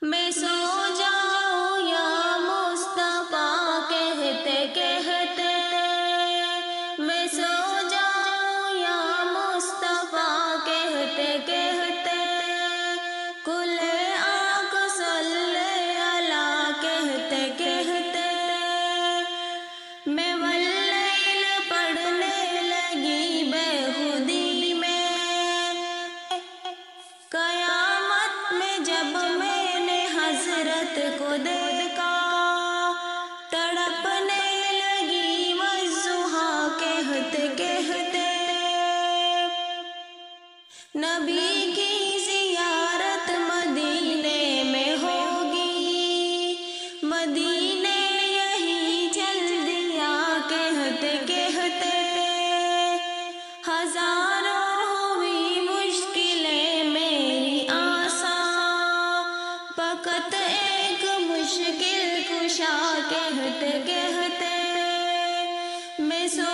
میں سو جاؤں یا مصطفیٰ کہتے کہتے، میں سو جاؤں یا مصطفیٰ کہتے کہتے، کل آنکھ صلی علی کہتے کہتے، میں واللیل پڑھنے لگی بے خودی میں، قیامت میں جب میں نے حضرت کو دیکھا، تڑپنے لگی والضحیٰ کہتے کہتے، نبی کی زیارت مدینے میں ہوگی، مدینے یہی چل دیا کہتے کہتے، ہزاروں ہوئی مشکلیں میری آسان، فقط ایک مشکل کشا کہتے کہتے، میں سو